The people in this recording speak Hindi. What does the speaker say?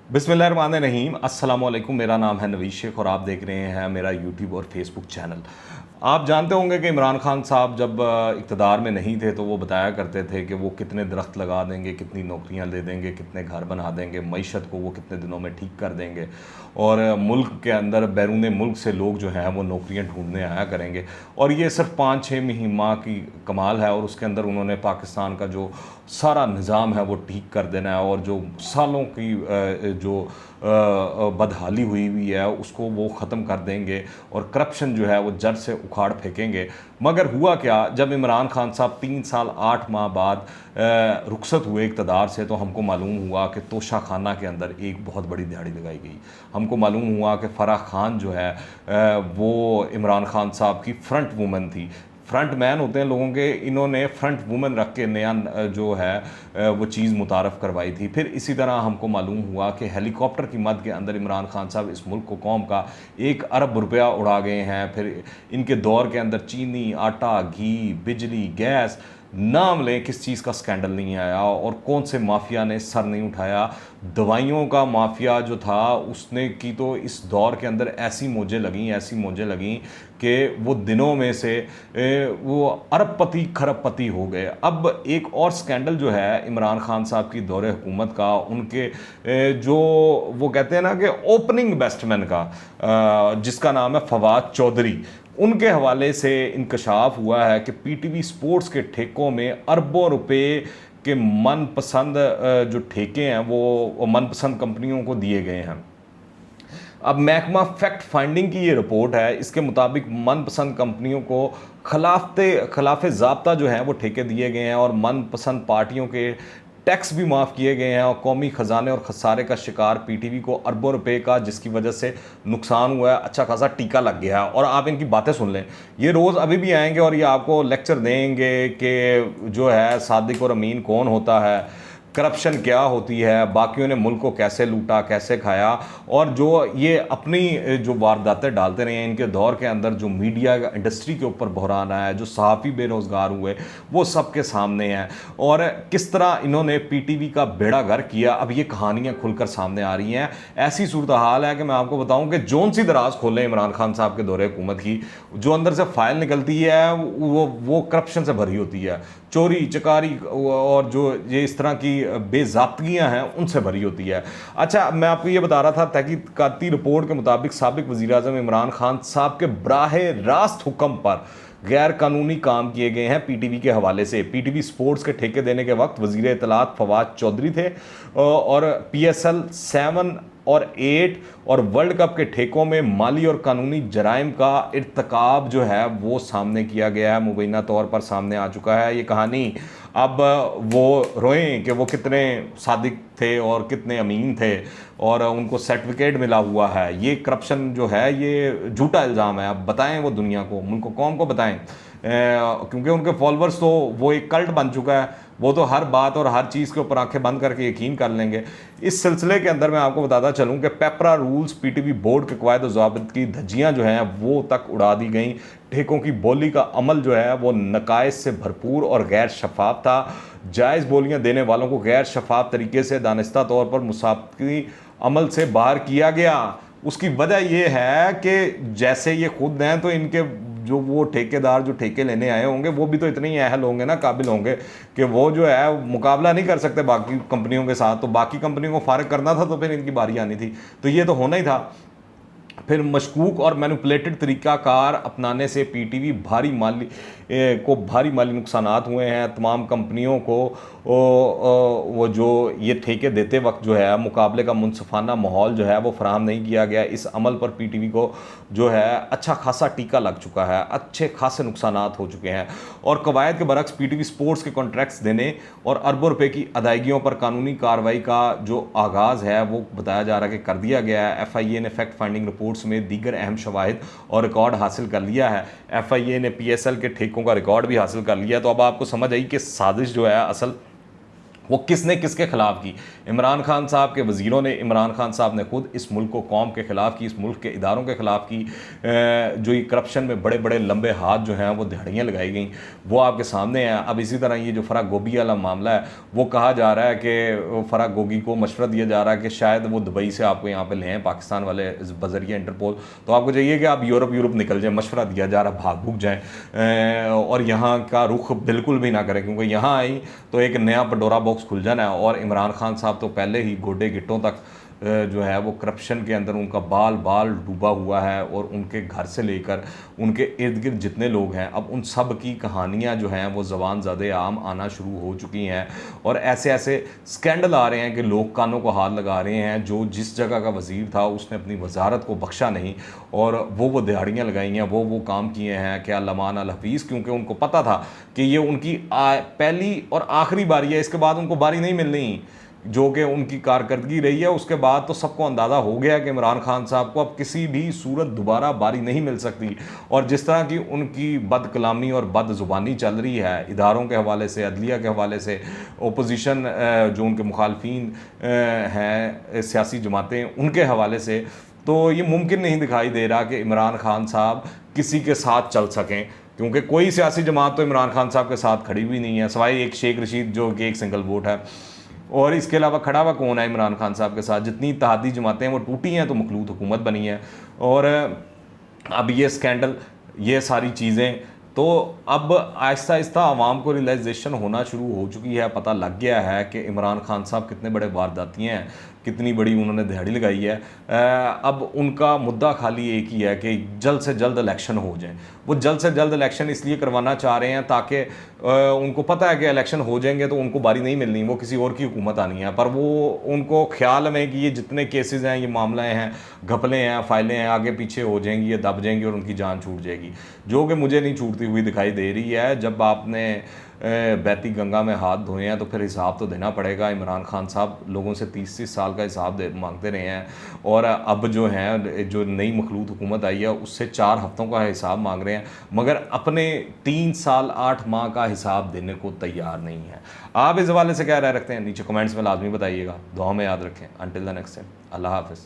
बिस्मिल्लाहिर्रहमानिर्रहीम, अस्सलामुअलैकुम। मेरा नाम है नवीद शेख और आप देख रहे हैं मेरा यूट्यूब और फेसबुक चैनल। आप जानते होंगे कि इमरान खान साहब जब इक़्तिदार में नहीं थे तो वो बताया करते थे कि वो कितने दरख्त लगा देंगे, कितनी नौकरियां दे देंगे, कितने घर बना देंगे, मईशत को वो कितने दिनों में ठीक कर देंगे और मुल्क के अंदर बैरून मुल्क से लोग जो हैं वो नौकरियां ढूंढने आया करेंगे। और ये सिर्फ 5-6 माह की कमाल है और उसके अंदर उन्होंने पाकिस्तान का जो सारा निज़ाम है वो ठीक कर देना है और जो सालों की जो बदहाली हुई है उसको वो ख़त्म कर देंगे और करप्शन जो है वो जड़ से उखाड़ फेंकेंगे। मगर हुआ क्या, जब इमरान खान साहब 3 साल 8 माह बाद रुखसत हुए इक़्तिदार से तो हमको मालूम हुआ कि तोशा खाना के अंदर एक बहुत बड़ी दिहाड़ी लगाई गई। हमको मालूम हुआ कि फ़राह खान जो है वो इमरान खान साहब की फ्रंट वूमन थी। फ्रंट मैन होते हैं लोगों के, इन्होंने फ्रंट वुमेन रख के नया जो है वो चीज़ मुतारफ़ करवाई थी। फिर इसी तरह हमको मालूम हुआ कि हेलीकॉप्टर की मद के अंदर इमरान खान साहब इस मुल्क को कौम का 1 अरब रुपया उड़ा गए हैं। फिर इनके दौर के अंदर चीनी, आटा, घी, बिजली, गैस, नाम लें किस चीज़ का स्कैंडल नहीं आया और कौन से माफिया ने सर नहीं उठाया। दवाइयों का माफिया जो था उसने की तो इस दौर के अंदर ऐसी मौजें लगीं कि वो दिनों में से वो अरबपति खरबपति हो गए। अब एक और स्कैंडल जो है इमरान खान साहब की दौरे हुकूमत का, उनके जो वो कहते हैं ना कि ओपनिंग बैट्समैन का जिसका नाम है फवाद चौधरी, उनके हवाले से इंकशाफ हुआ है कि पीटीवी स्पोर्ट्स के ठेकों में अरबों रुपए के मनपसंद जो ठेके हैं वो मनपसंद कंपनियों को दिए गए हैं। अब महकमा फैक्ट फाइंडिंग की ये रिपोर्ट है, इसके मुताबिक मनपसंद कंपनियों को खिलाफ ज़ाब्ता जो है वो ठेके दिए गए हैं और मनपसंद पार्टियों के टैक्स भी माफ़ किए गए हैं और कौमी ख़जाने और खसारे का शिकार पीटीवी को अरबों रुपए का जिसकी वजह से नुकसान हुआ है अच्छा खासा टीका लग गया है। और आप इनकी बातें सुन लें, ये रोज़ अभी भी आएंगे और ये आपको लेक्चर देंगे कि जो है सादिक और अमीन कौन होता है, करप्शन क्या होती है, बाकियों ने मुल्क को कैसे लूटा, कैसे खाया। और जो ये अपनी जो वारदातें डालते रहे हैं, इनके दौर के अंदर जो मीडिया इंडस्ट्री के ऊपर बहरान आया है, जो सहाफ़ी बेरोज़गार हुए, वो सबके सामने है और किस तरह इन्होंने पीटीवी का बेड़ा गर्क किया। अब ये कहानियाँ खुलकर सामने आ रही हैं। ऐसी सूरत हाल है कि मैं आपको बताऊँ कि जौन सी दराज खोलें इमरान खान साहब के दौरे हुकूमत की, जो अंदर से फाइल निकलती है वो करप्शन से भरी होती है, चोरी चकारी और जो ये इस तरह की बेज़ाब्तियाँ हैं उनसे भरी होती है। अच्छा, मैं आपको ये बता रहा था, तहकीकाती रिपोर्ट के मुताबिक साबिक वज़ीर-ए-आज़म इमरान खान साहब के बराहे रास्त हुक्म पर गैर कानूनी काम किए गए हैं पीटीवी के हवाले से। पीटीवी स्पोर्ट्स के ठेके देने के वक्त वज़ीर इत्तलात फवाद चौधरी थे और पीएसएल 7 और 8 और वर्ल्ड कप के ठेकों में माली और कानूनी जराइम का इर्तकाब जो है वो सामने किया गया है, मुबैना तौर पर सामने आ चुका है ये कहानी। अब वो रोएं कि वो कितने सादिक थे और कितने अमीन थे और उनको सर्टिफिकेट मिला हुआ है। ये करप्शन जो है ये झूठा इल्ज़ाम है। अब बताएं वो दुनिया को, मुल्क को, कौम को बताएं, क्योंकि उनके फॉलोअर्स तो वो एक कल्ट बन चुका है, वो तो हर बात और हर चीज़ के ऊपर आंखें बंद करके यकीन कर लेंगे। इस सिलसिले के अंदर मैं आपको बताता चलूँ कि पेपरा रूल्स पीटीवी बोर्ड के क़वायद ज़ाबित की धज्जियाँ जो हैं वो तक उड़ा दी गई। ठेकों की बोली का अमल जो है वो नकाइस से भरपूर और गैर शफाफ था। जायज़ बोलियाँ देने वालों को गैर शफाफ तरीके से दानिस्ता तौर पर मुसाफकी अमल से बाहर किया गया। उसकी वजह यह है कि जैसे ये खुद हैं तो इनके जो वो ठेकेदार जो ठेके लेने आए होंगे वो भी तो इतने ही अहल होंगे ना, काबिल होंगे कि वो जो है मुकाबला नहीं कर सकते बाकी कंपनियों के साथ। तो बाकी कंपनियों को फारिग करना था तो फिर इनकी बारी आनी थी, तो ये तो होना ही था। फिर मशकूक और मैनिपुलेटेड तरीक़ाकार अपनाने से पीटीवी भारी माली नुकसानात हुए हैं। तमाम कंपनियों को वो जो ये ठेके देते वक्त जो है मुकाबले का मुनसफ़ाना माहौल जो है वो फराहम नहीं किया गया। इस अमल पर पीटीवी को जो है अच्छा खासा टीका लग चुका है, अच्छे खासे नुकसानात हो चुके हैं। और कवायद के बरक्स पीटीवी स्पोर्ट्स के कॉन्ट्रैक्ट्स देने और अरबों रुपए की अदायगियों पर कानूनी कार्रवाई का जो आगाज़ है वो बताया जा रहा है कि कर दिया गया है। FIA ने फैक्ट फाइंडिंग रिपोर्ट्स में दीगर अहम शवाहिद और रिकॉर्ड हासिल कर लिया है। FIA ने PSL के ठेकों का रिकॉर्ड भी हासिल कर लिया। तो अब आपको समझ आई कि साजिश जो है असल वो किसने किसके खिलाफ की। इमरान खान साहब के वज़ीरों ने, इमरान खान साहब ने खुद इस मुल्क को कौम के ख़िलाफ़ की, इस मुल्क के इदारों के ख़िलाफ़ की। जो ये करप्शन में बड़े बड़े लंबे हाथ जो हैं वो दिहाड़ियाँ लगाई गई, वो आपके सामने हैं। अब इसी तरह ये जो फ़राग गोगी वाला मामला है, वो कहा जा रहा है कि फ़राग गोगी को मशवरा दिया जा रहा है कि शायद वो दुबई से आपको यहाँ पर ले आएँ, पाकिस्तान वाले बजरिया इंटरपोल। तो आपको चाहिए कि आप यूरोप निकल जाएँ, मशवरा दिया जा रहा है, भाग भूग जाएँ और यहाँ का रुख बिल्कुल भी ना करें, क्योंकि यहाँ आई तो एक नया पंडोरा बॉक्स खुल जाना है। और इमरान खान साहब तो पहले ही गोडे गिट्टों तक जो है वो करप्शन के अंदर उनका बाल बाल डूबा हुआ है, और उनके घर से लेकर उनके इर्द गिर्द जितने लोग हैं, अब उन सब की कहानियाँ जो हैं वो ज़बान ज़द आम आना शुरू हो चुकी हैं। और ऐसे ऐसे स्कैंडल आ रहे हैं कि लोग कानों को हाथ लगा रहे हैं। जो जिस जगह का वज़ीर था उसने अपनी वजारत को बख्शा नहीं, और वो दिहाड़ियाँ लगाई हैं, वो काम किए हैं क्या लमान अल हफीज़, क्योंकि उनको पता था कि ये उनकी पहली और आखिरी बारी है, इसके बाद उनको बारी नहीं मिलनी, जो कि उनकी कारकर्दगी रही है। उसके बाद तो सबको अंदाज़ा हो गया कि इमरान खान साहब को अब किसी भी सूरत दोबारा बारी नहीं मिल सकती। और जिस तरह की उनकी बदकलामी और बदजुबानी चल रही है इदारों के हवाले से, अदलिया के हवाले से, ओपोजिशन जो उनके मुखालफीन हैं सियासी जमातें, उनके हवाले से, तो ये मुमकिन नहीं दिखाई दे रहा कि इमरान खान साहब किसी के साथ चल सकें, क्योंकि कोई सियासी जमात तो इमरान खान साहब के साथ खड़ी भी नहीं है, सिवाय एक शेख रशीद जो कि एक सिंगल वोट है। और इसके अलावा खड़ा हुआ कौन है इमरान खान साहब के साथ? जितनी इत्तेहादी जमातें हैं वो टूटी हैं, तो मखलूत हुकूमत बनी है। और अब ये स्कैंडल, ये सारी चीज़ें, तो अब आहिस्ता आहिस्ता आवाम को रियलाइजेशन होना शुरू हो चुकी है, पता लग गया है कि इमरान खान साहब कितने बड़े वारदाती हैं, कितनी बड़ी उन्होंने दिहाड़ी लगाई है। अब उनका मुद्दा खाली एक ही है कि जल्द से जल्द इलेक्शन हो जाए। वो जल्द से जल्द इलेक्शन इसलिए करवाना चाह रहे हैं ताकि उनको पता है कि इलेक्शन हो जाएंगे तो उनको बारी नहीं मिलनी, वो किसी और की हुकूमत आनी है। पर वो उनको ख्याल में कि ये जितने केसेस हैं, ये मामले हैं, घपले हैं, फाइलें हैं, आगे पीछे हो जाएंगी, ये दब जाएंगी और उनकी जान छूट जाएगी, जो कि मुझे नहीं छूटती हुई दिखाई दे रही है। जब आपने बहती गंगा में हाथ धोए हैं तो फिर हिसाब तो देना पड़ेगा। इमरान खान साहब लोगों से 30-30 साल का हिसाब मांगते रहे हैं, और अब जो है, जो नई मखलूत हुकूमत आई है उससे 4 हफ्तों का हिसाब मांग रहे हैं, मगर अपने 3 साल 8 माह का हिसाब देने को तैयार नहीं है। आप इस हवाले से क्या राय रखते हैं? नीचे कमेंट्स में लाजमी बताइएगा। दुआ में याद रखें। अंटिल द नेक्स्ट टाइम, अल्लाह हाफ़िज़।